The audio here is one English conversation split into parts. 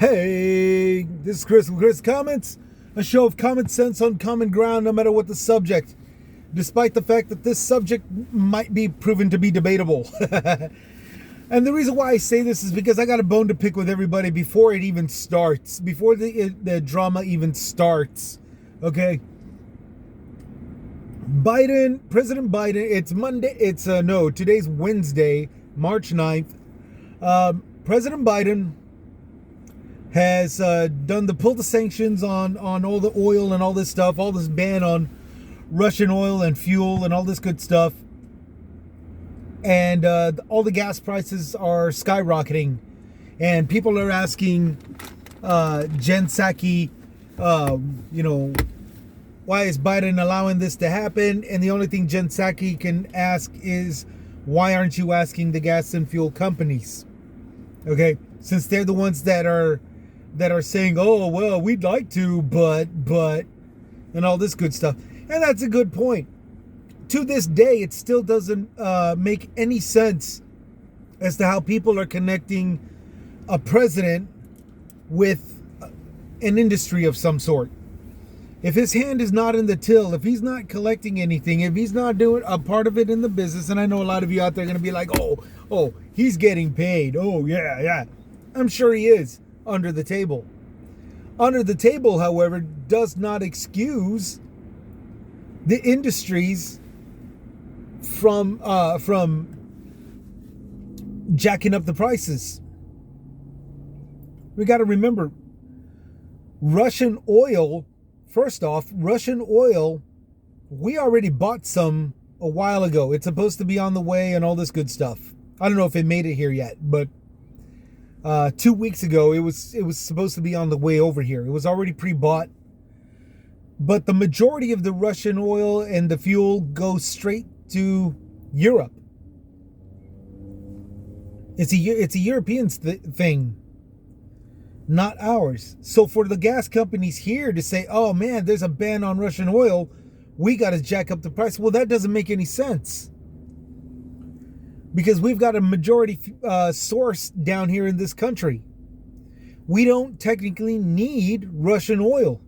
Hey, this is Chris with Chris Comments, a show of common sense on common ground no matter what the subject, despite the fact that this subject might be proven to be debatable. And the reason why I say this is because I got a bone to pick with everybody before it even starts, before the drama even starts, okay? President Biden, it's Monday, today's Wednesday, March 9th. President Biden has pulled the sanctions on all the oil and all this stuff, all this ban on Russian oil and fuel and all this good stuff. And all the gas prices are skyrocketing. And people are asking Jen Psaki, why is Biden allowing this to happen? And the only thing Jen Psaki can ask is, why aren't you asking the gas and fuel companies? Okay, since they're the ones that are saying, oh, well, we'd like to, but, and all this good stuff. And that's a good point. To this day, it still doesn't make any sense as to how people are connecting a president with an industry of some sort. If his hand is not in the till, if he's not collecting anything, if he's not doing a part of it in the business, and I know a lot of you out there are going to be like, oh, he's getting paid. Oh, yeah. I'm sure he is under the table. Under the table, however, does not excuse the industries from jacking up the prices. We got to remember, Russian oil, we already bought some a while ago. It's supposed to be on the way and all this good stuff. I don't know if it made it here yet, but 2 weeks ago, it was supposed to be on the way over here. It was already pre-bought. But the majority of the Russian oil and the fuel goes straight to Europe. It's a European thing, not ours. So for the gas companies here to say, oh man, there's a ban on Russian oil, we got to jack up the price. Well, that doesn't make any sense. Because we've got a majority source down here in this country. We don't technically need Russian oil.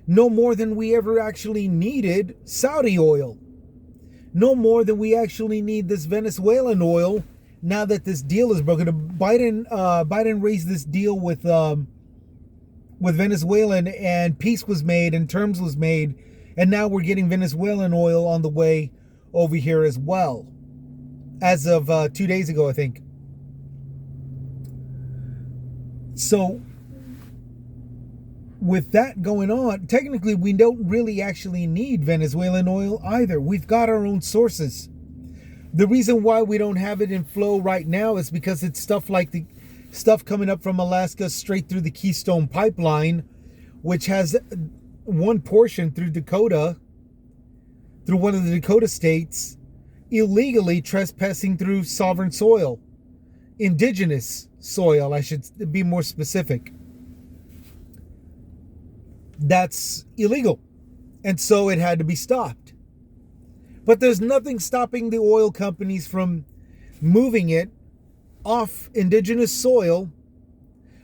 No more than we ever actually needed Saudi oil. No more than we actually need this Venezuelan oil now that this deal is broken. Biden raised this deal with Venezuelan, and peace was made and terms was made. And now we're getting Venezuelan oil on the way over here as well. As of 2 days ago, I think. So, with that going on, technically we don't really actually need Venezuelan oil either. We've got our own sources. The reason why we don't have it in flow right now is because it's stuff like the stuff coming up from Alaska straight through the Keystone Pipeline, which has one portion through Dakota, through one of the Dakota states, illegally trespassing through sovereign soil, indigenous soil, I should be more specific. That's illegal. And so it had to be stopped. But there's nothing stopping the oil companies from moving it off indigenous soil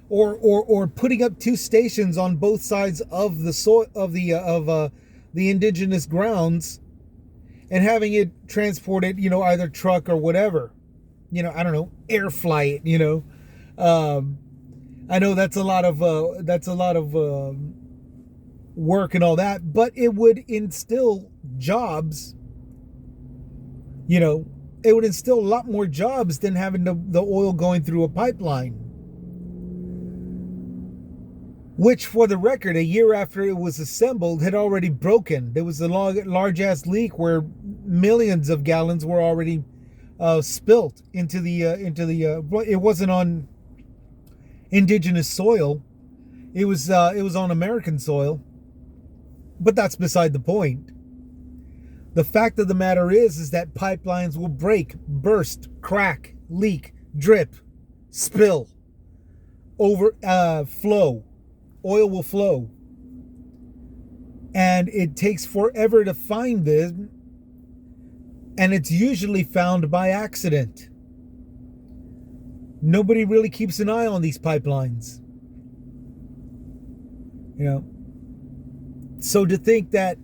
or putting up two stations on both sides of the soil of the indigenous grounds and having it transported, either truck or whatever. I don't know, air flight, I know that's a lot of work and all that, but it would instill jobs. It would instill a lot more jobs than having the oil going through a pipeline. Which, for the record, a year after it was assembled, had already broken. There was a large-ass leak where millions of gallons were already spilt into the. It wasn't on indigenous soil. It was on American soil. But that's beside the point. The fact of the matter is that pipelines will break, burst, crack, leak, drip, spill, flow. Oil will flow. And it takes forever to find this. And it's usually found by accident. Nobody really keeps an eye on these pipelines. You know, so to think that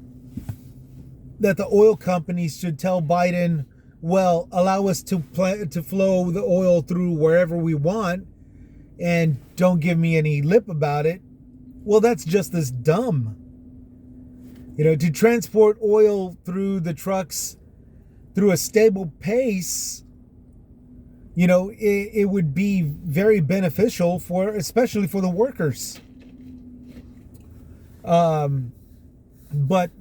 the oil companies should tell Biden, well, allow us to flow the oil through wherever we want and don't give me any lip about it. Well, that's just as dumb. You know, to transport oil through the trucks through a stable pace, you know, it would be very beneficial especially for the workers. But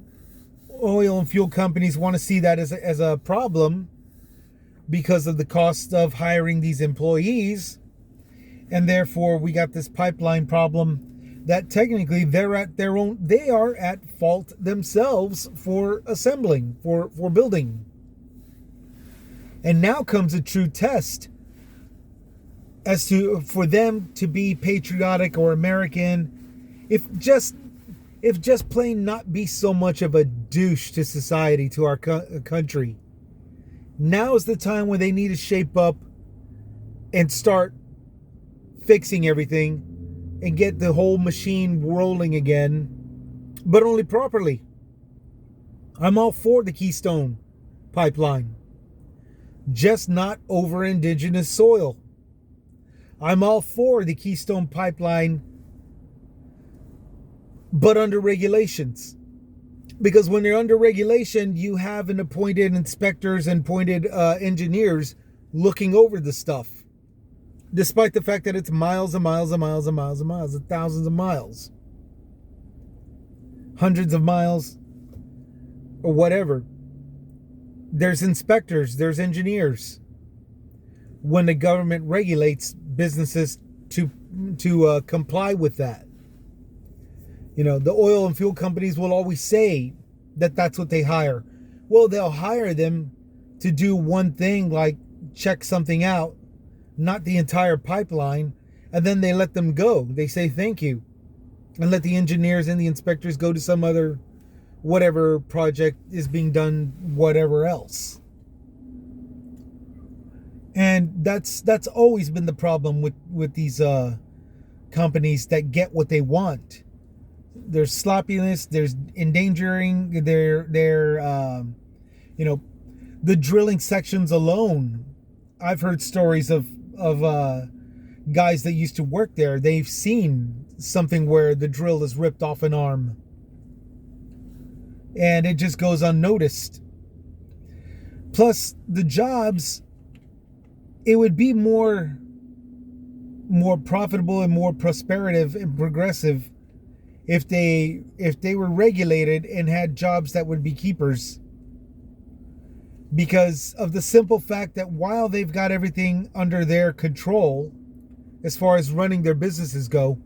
oil and fuel companies want to see that as a problem because of the cost of hiring these employees. And therefore we got this pipeline problem that technically they are at fault themselves for assembling, for building. And now comes a true test as to for them to be patriotic or American, if just plain not be so much of a douche to society, to our country. Now is the time when they need to shape up and start fixing everything and get the whole machine rolling again, but only properly. I'm all for the Keystone Pipeline, just not over indigenous soil. I'm all for the Keystone Pipeline, but under regulations. Because when you're under regulation, you have an appointed inspectors and appointed engineers looking over the stuff. Despite the fact that it's miles and miles and miles and miles and miles, and thousands of miles, hundreds of miles, or whatever. There's inspectors, there's engineers. When the government regulates businesses to comply with that. You know, the oil and fuel companies will always say that that's what they hire. Well, they'll hire them to do one thing, like check something out, not the entire pipeline, and then they let them go. They say thank you and let the engineers and the inspectors go to some other whatever project is being done, whatever else. And that's always been the problem with these companies that get what they want. There's sloppiness, there's endangering their you know, the drilling sections alone. I've heard stories of guys that used to work there. They've seen something where the drill is ripped off an arm and it just goes unnoticed. Plus the jobs, it would be more profitable and more prosperative and progressive if they were regulated and had jobs that would be keepers. Because of the simple fact that while they've got everything under their control, as far as running their businesses go,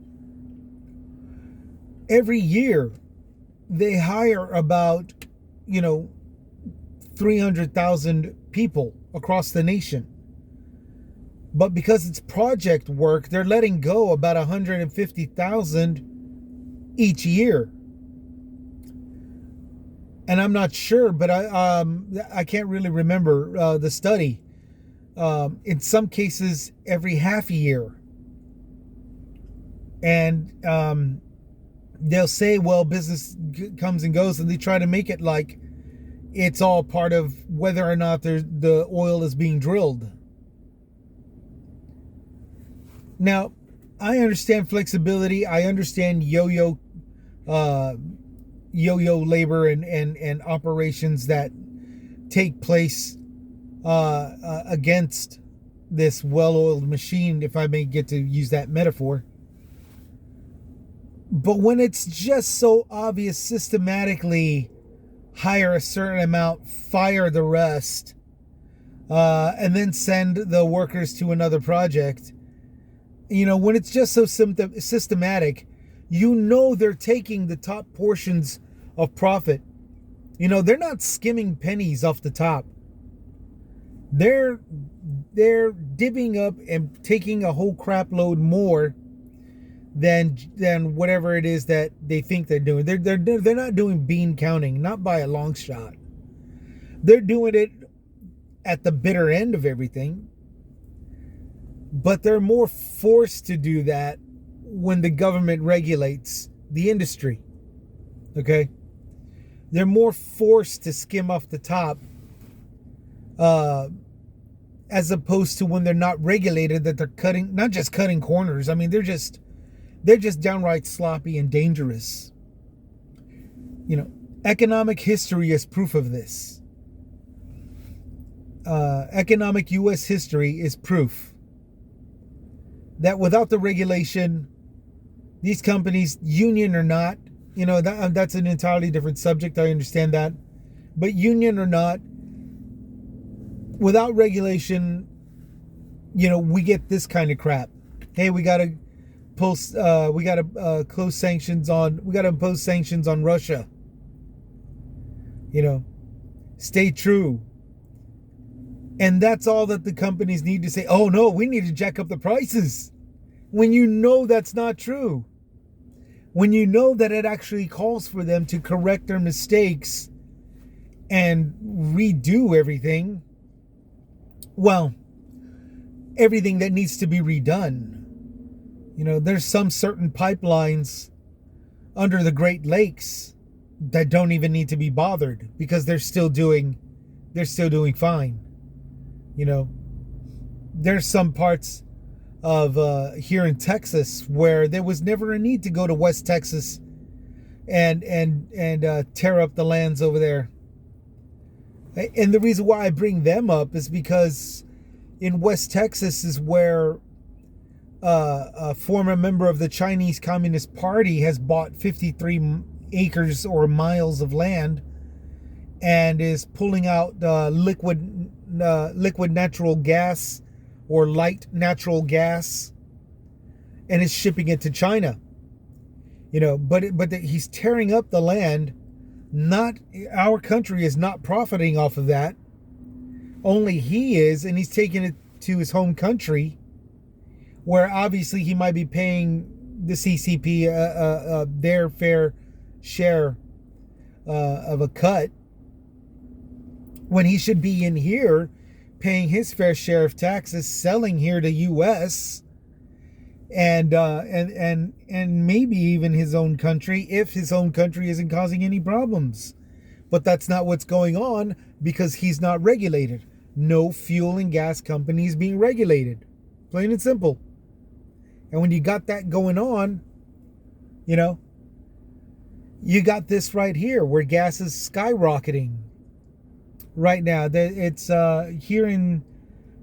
every year they hire about, 300,000 people across the nation. But because it's project work, they're letting go about 150,000 each year. And I'm not sure, but I can't really remember the study. In some cases, every half a year. And they'll say, well, business comes and goes, and they try to make it like it's all part of whether or not the oil is being drilled. Now, I understand flexibility. I understand yo-yo labor and operations that take place against this well-oiled machine, if I may get to use that metaphor. But when it's just so obvious, systematically hire a certain amount, fire the rest, and then send the workers to another project, when it's just so systematic, they're taking the top portions of profit. They're not skimming pennies off the top. They're dipping up and taking a whole crap load more than whatever it is that they think they're doing. They're not doing bean counting, not by a long shot. They're doing it at the bitter end of everything. But they're more forced to do that when the government regulates the industry. Okay? They're more forced to skim off the top as opposed to when they're not regulated, that they're cutting, not just cutting corners. I mean, they're just downright sloppy and dangerous. You know, economic history is proof of this. Economic U.S. history is proof that without the regulation, these companies, union or not, you know, that's an entirely different subject. I understand that. But union or not, without regulation, you know, we get this kind of crap. Hey, we got to impose sanctions on Russia. You know, stay true. And that's all that the companies need to say. Oh no, we need to jack up the prices. When you know that's not true. When you know that it actually calls for them to correct their mistakes and redo everything. Well, everything that needs to be redone. You know, there's some certain pipelines under the Great Lakes that don't even need to be bothered because they're still doing fine. You know, there's some parts of here in Texas where there was never a need to go to West Texas and tear up the lands over there. And the reason why I bring them up is because in West Texas is where a former member of the Chinese Communist Party has bought 53 acres or miles of land and is pulling out liquid natural gas or light natural gas and is shipping it to China. You know, but he's tearing up the land. Not our country is not profiting off of that. Only he is, and he's taking it to his home country, where obviously he might be paying the CCP their fair share of a cut, when he should be in here paying his fair share of taxes, selling here to U.S. and maybe even his own country, if his own country isn't causing any problems. But that's not what's going on because he's not regulated. No fuel and gas companies being regulated. Plain and simple. And when you got that going on, you know, you got this right here where gas is skyrocketing right now. It's here in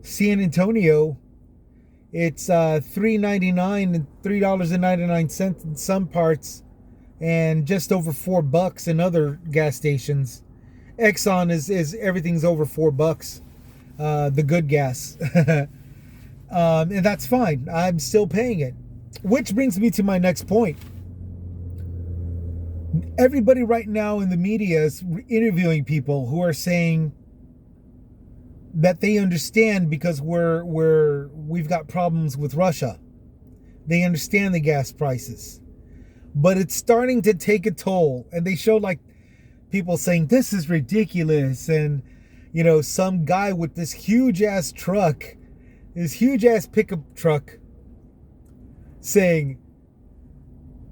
San Antonio, it's $3.99 and $3.99 in some parts, and just over $4 in other gas stations. Exxon is everything's over $4, the good gas. And that's fine. I'm still paying it. Which brings me to my next point. Everybody right now in the media is interviewing people who are saying that they understand because we've got problems with Russia. They understand the gas prices. But it's starting to take a toll. And they show like people saying this is ridiculous, and you know, some guy with this huge ass truck, this huge ass pickup truck, saying,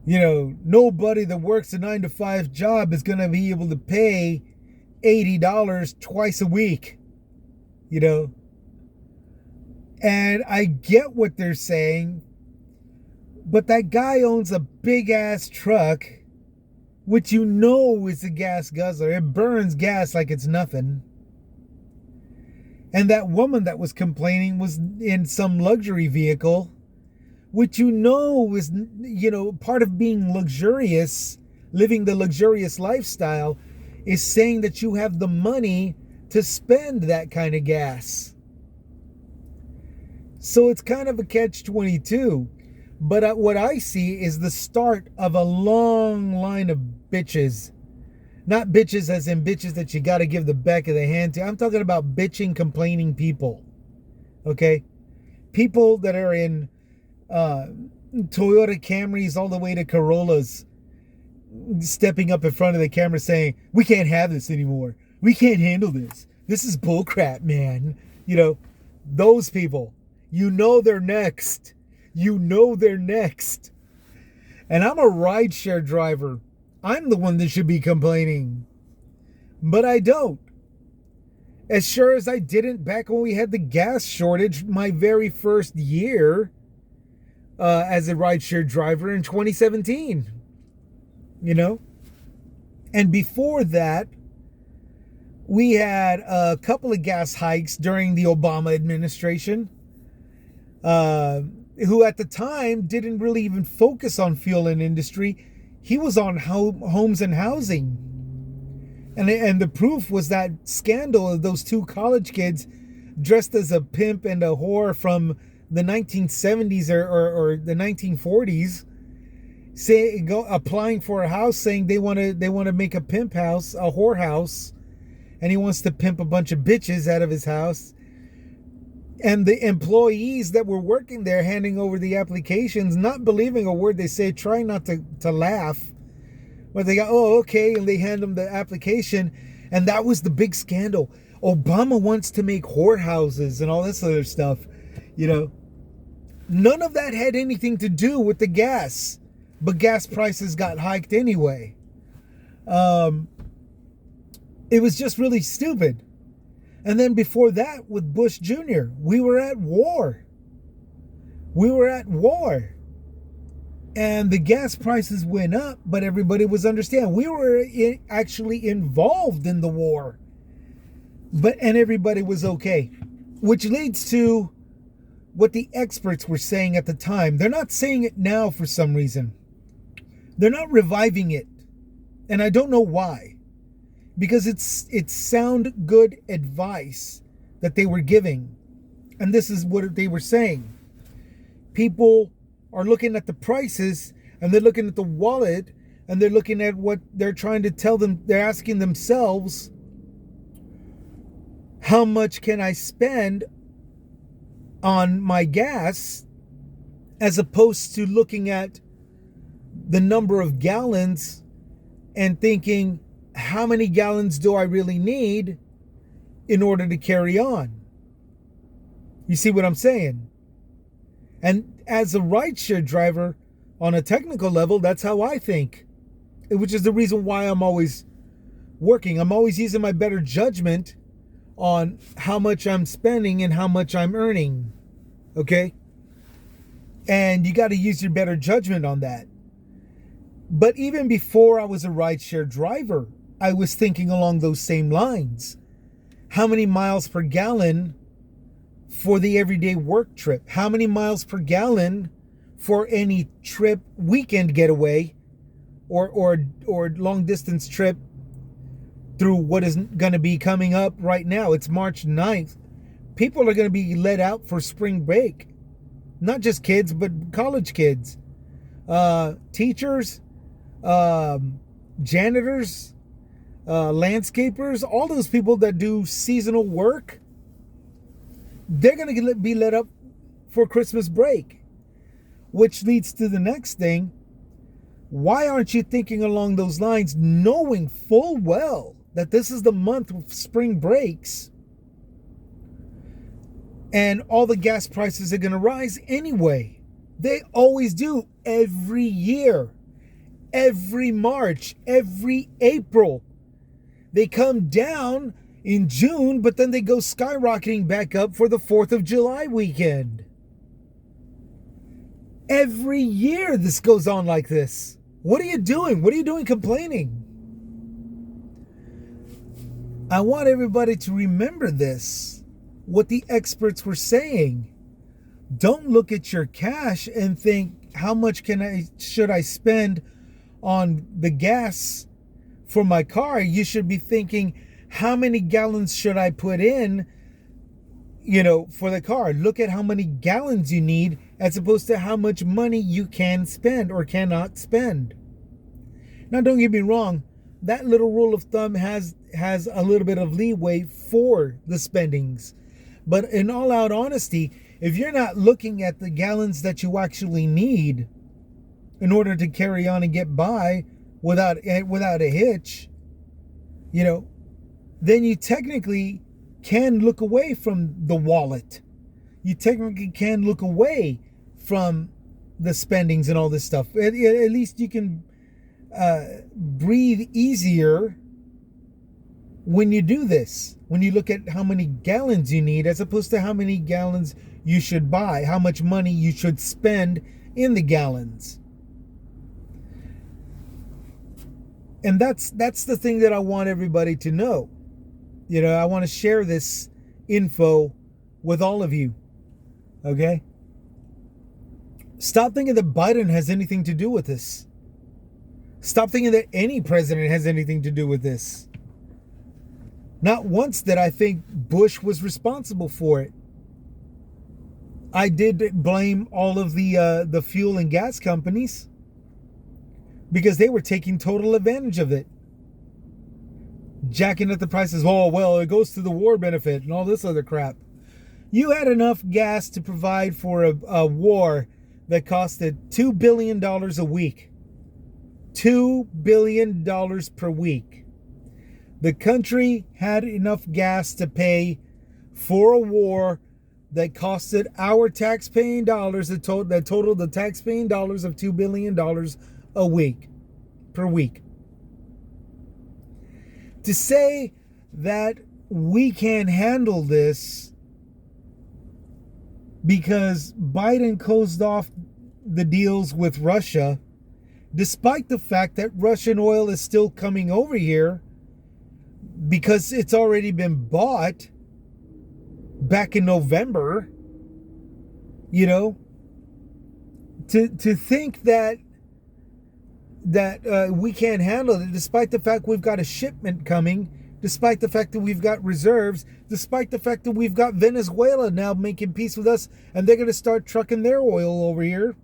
you know, nobody that works a 9-to-5 job is going to be able to pay $80 twice a week, you know. And I get what they're saying, but that guy owns a big ass truck, which you know is a gas guzzler. It burns gas like it's nothing. And that woman that was complaining was in some luxury vehicle, which you know is, you know, part of being luxurious, living the luxurious lifestyle, is saying that you have the money to spend that kind of gas. So it's kind of a catch-22. But what I see is the start of a long line of bitches. Not bitches as in bitches that you got to give the back of the hand to. I'm talking about bitching, complaining people. Okay? People that are in Toyota Camrys all the way to Corollas, stepping up in front of the camera saying, we can't have this anymore. We can't handle this. This is bullcrap, man. You know, those people, you know they're next. You know they're next. And I'm a rideshare driver. I'm the one that should be complaining. But I don't. As sure as I didn't back when we had the gas shortage my very first year as a rideshare driver in 2017. You know? And before that, we had a couple of gas hikes during the Obama administration, who at the time didn't really even focus on fuel and industry. He was on homes and housing. And the proof was that scandal of those two college kids dressed as a pimp and a whore from the 1970s or the 1940s, applying for a house, saying they want to make a pimp house, a whore house, and he wants to pimp a bunch of bitches out of his house. And the employees that were working there handing over the applications, not believing a word they say, trying not to laugh. But they go, oh, okay, and they hand them the application, and that was the big scandal. Obama wants to make whorehouses and all this other stuff, you know. None of that had anything to do with the gas, but gas prices got hiked anyway. It was just really stupid. And then before that, with Bush Jr., we were at war. And the gas prices went up, but everybody was understanding. We were actually involved in the war. And everybody was okay. Which leads to what the experts were saying at the time. They're not saying it now for some reason. They're not reviving it. And I don't know why. Because it's sound good advice that they were giving. And this is what they were saying. People are looking at the prices, and they're looking at the wallet, and they're looking at what they're trying to tell them. They're asking themselves, how much can I spend on my gas, as opposed to looking at the number of gallons and thinking, how many gallons do I really need in order to carry on? You see what I'm saying? And as a rideshare driver, on a technical level, that's how I think. Which is the reason why I'm always working. I'm always using my better judgment on how much I'm spending and how much I'm earning. Okay? And you got to use your better judgment on that. But even before I was a rideshare driver, I was thinking along those same lines. How many miles per gallon for the everyday work trip? How many miles per gallon for any trip, weekend getaway, or long distance trip through what is going to be coming up right now? It's March 9th. People are going to be let out for spring break. Not just kids, but college kids. Teachers, janitors, landscapers, all those people that do seasonal work, they're going to be let up for Christmas break. Which leads to the next thing. Why aren't you thinking along those lines, knowing full well that this is the month of spring breaks and all the gas prices are going to rise anyway? They always do, every year, every March, every April. They come down in June, but then they go skyrocketing back up for the 4th of July weekend. Every year this goes on like this. What are you doing? What are you doing complaining? I want everybody to remember this, what the experts were saying. Don't look at your cash and think, how much should I spend on the gas for my car? You should be thinking, how many gallons should I put in, for the car? Look at how many gallons you need, as opposed to how much money you can spend or cannot spend. Now, don't get me wrong. That little rule of thumb has a little bit of leeway for the spendings. But in all out honesty, if you're not looking at the gallons that you actually need in order to carry on and get by without a hitch, then you technically can look away from the wallet. You technically can look away from the spendings and all this stuff. At least you can breathe easier when you do this. When you look at how many gallons you need as opposed to how many gallons you should buy, how much money you should spend in the gallons. And that's the thing that I want everybody to know. You know, I want to share this info with all of you. Okay? Stop thinking that Biden has anything to do with this. Stop thinking that any president has anything to do with this. Not once did I think Bush was responsible for it. I did blame all of the fuel and gas companies because they were taking total advantage of it. Jacking up the prices. Oh, well, it goes to the war benefit and all this other crap. You had enough gas to provide for a war that costed $2 billion a week. $2 billion per week. The country had enough gas to pay for a war that costed our taxpaying dollars, that totaled the taxpaying dollars of $2 billion a week, per week. To say that we can't handle this because Biden closed off the deals with Russia, despite the fact that Russian oil is still coming over here because it's already been bought back in November, you know, to think that we can't handle it, despite the fact we've got a shipment coming, despite the fact that we've got reserves, despite the fact that we've got Venezuela now making peace with us and they're going to start trucking their oil over here.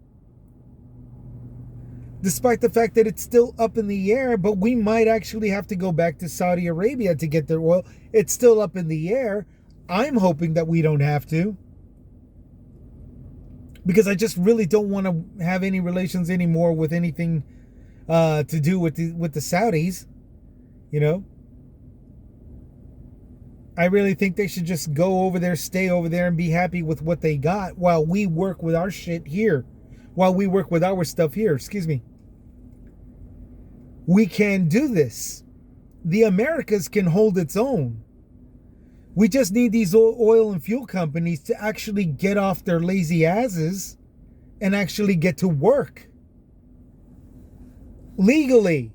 Despite the fact that it's still up in the air, but we might actually have to go back to Saudi Arabia to get their oil. It's still up in the air. I'm hoping that we don't have to. Because I just really don't want to have any relations anymore with anything to do with the Saudis. You know? I really think they should just go over there, stay over there, and be happy with what they got while we work with our shit here. While we work with our stuff here. Excuse me. We can do this. The Americas can hold its own. We just need these oil and fuel companies to actually get off their lazy asses and actually get to work. Legally.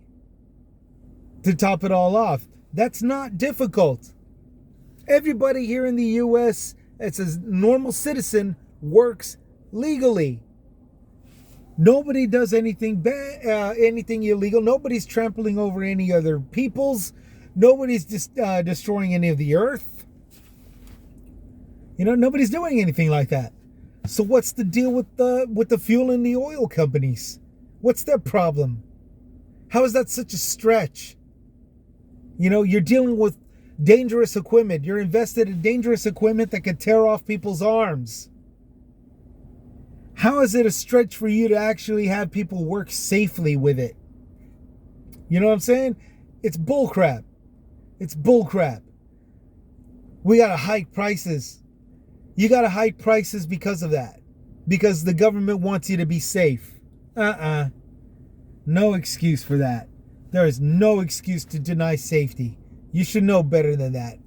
To top it all off. That's not difficult. Everybody here in the U.S. as a normal citizen works legally. Nobody does anything bad, anything illegal. Nobody's trampling over any other peoples. Nobody's just destroying any of the earth. You know, nobody's doing anything like that. So what's the deal with the fuel and the oil companies? What's their problem? How is that such a stretch? You know, you're dealing with dangerous equipment. You're invested in dangerous equipment that could tear off people's arms. How is it a stretch for you to actually have people work safely with it? You know what I'm saying? It's bullcrap. It's bullcrap. We got to hike prices. You got to hike prices because of that. Because the government wants you to be safe. No excuse for that. There is no excuse to deny safety. You should know better than that.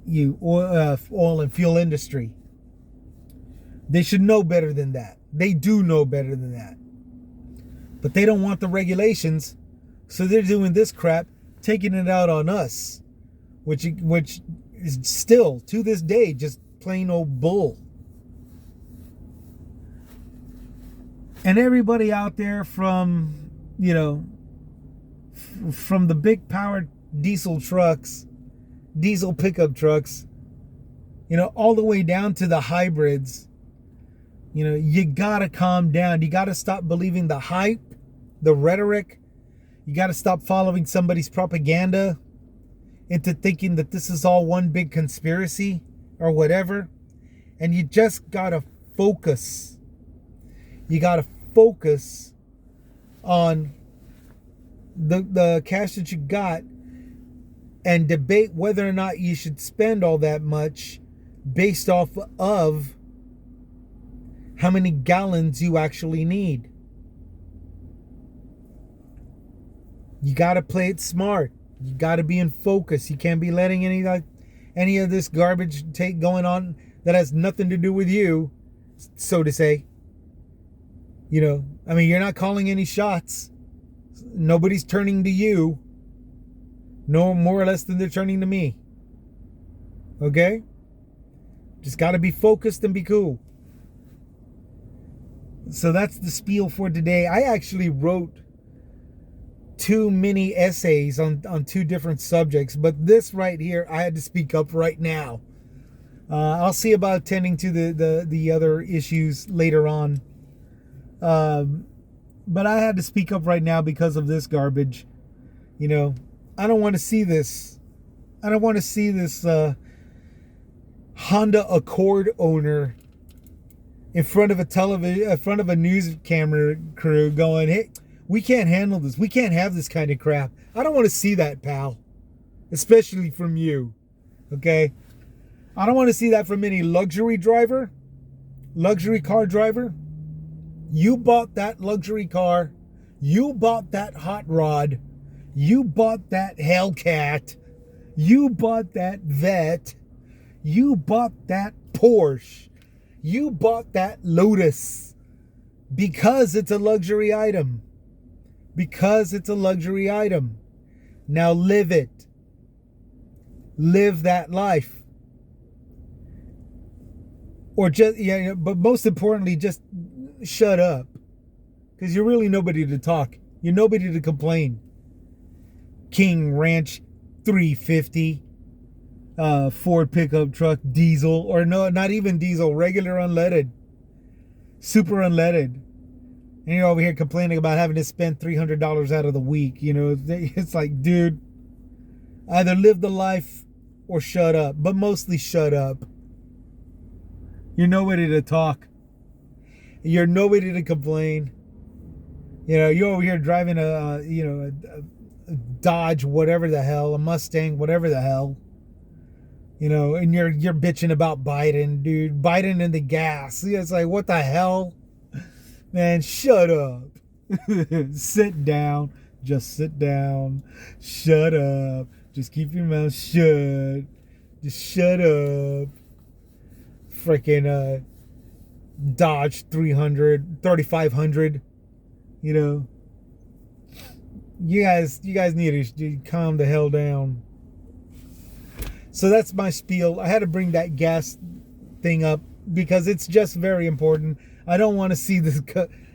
You oil and fuel industry. They should know better than that. They do know better than that. But they don't want the regulations, so they're doing this crap, taking it out on us, which is still, to this day, just plain old bull. And everybody out there from, you know, from the big powered diesel trucks, diesel pickup trucks, you know, all the way down to the hybrids. You know, you gotta calm down. You gotta stop believing the hype, the rhetoric. You gotta stop following somebody's propaganda into thinking that this is all one big conspiracy or whatever. And you just gotta focus. You gotta focus on the cash that you got and debate whether or not you should spend all that much based off of how many gallons you actually need. You got to play it smart. You got to be in focus. You can't be letting any of this garbage take going on that has nothing to do with you, so to say. You know, I mean, you're not calling any shots. Nobody's turning to you. No more or less than they're turning to me. Okay? Just got to be focused and be cool. So that's the spiel for today. I actually wrote 2 mini essays on 2 different subjects, but this right here, I had to speak up right now. I'll see about tending to the other issues later on. But I had to speak up right now because of this garbage. You know, I don't want to see this. I don't want to see this Honda Accord owner in front of a television, in front of a news camera crew going, "Hey, we can't handle this. We can't have this kind of crap." I don't want to see that, pal. Especially from you. Okay? I don't want to see that from any luxury car driver. You bought that luxury car. You bought that hot rod. You bought that Hellcat. You bought that Vet. You bought that Porsche. You bought that Lotus because it's a luxury item. Because it's a luxury item. Now live it. Live that life. Or just, yeah, but most importantly, just shut up. Because you're really nobody to talk. You're nobody to complain. King Ranch 350. Ford pickup truck, diesel, or no, not even diesel, regular unleaded, super unleaded, and you're over here complaining about having to spend $300 out of the week. You know, it's like, dude, either live the life or shut up, but mostly shut up. You're nobody to talk. You're nobody to complain. You know, you're over here driving a Dodge, whatever the hell, a Mustang, whatever the hell. You know, and you're bitching about Biden, dude. Biden and the gas. It's like, what the hell? Man, shut up. Sit down. Just sit down. Shut up. Just keep your mouth shut. Just shut up. Freaking Dodge 3500. You know. You guys need to calm the hell down. So that's my spiel. I had to bring that gas thing up because it's just very important. I don't want to see this.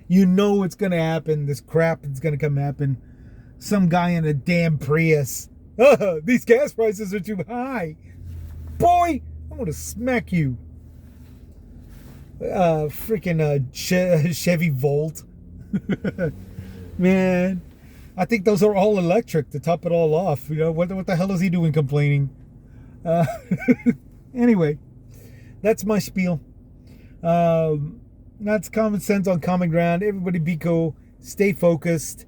You know what's going to happen. This crap is going to come happen. Some guy in a damn Prius. These gas prices are too high. Boy, I'm going to smack you. Freaking Chevy Volt. Man, I think those are all electric to top it all off. You know, what the hell is he doing complaining? Anyway, that's my spiel. That's common sense on common ground. Everybody be cool. Stay focused.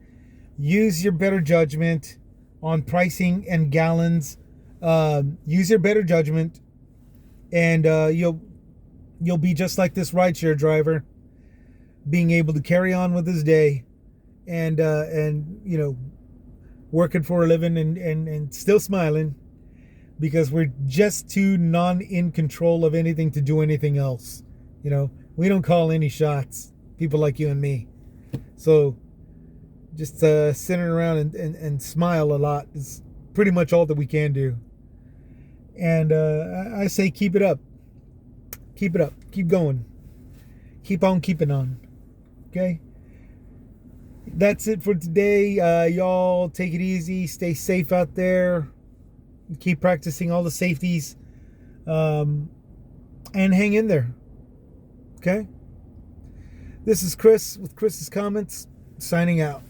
Use your better judgment on pricing and gallons. Use your better judgment, and you'll be just like this rideshare driver, being able to carry on with his day, and you know, working for a living and still smiling. Because we're just too in control of anything to do anything else. You know, we don't call any shots. People like you and me. So just sitting around and smile a lot is pretty much all that we can do. And I say keep it up. Keep it up. Keep going. Keep on keeping on. Okay? That's it for today. Y'all take it easy. Stay safe out there. Keep practicing all the safeties, and hang in there. Okay? This is Chris with Chris's Comments, signing out.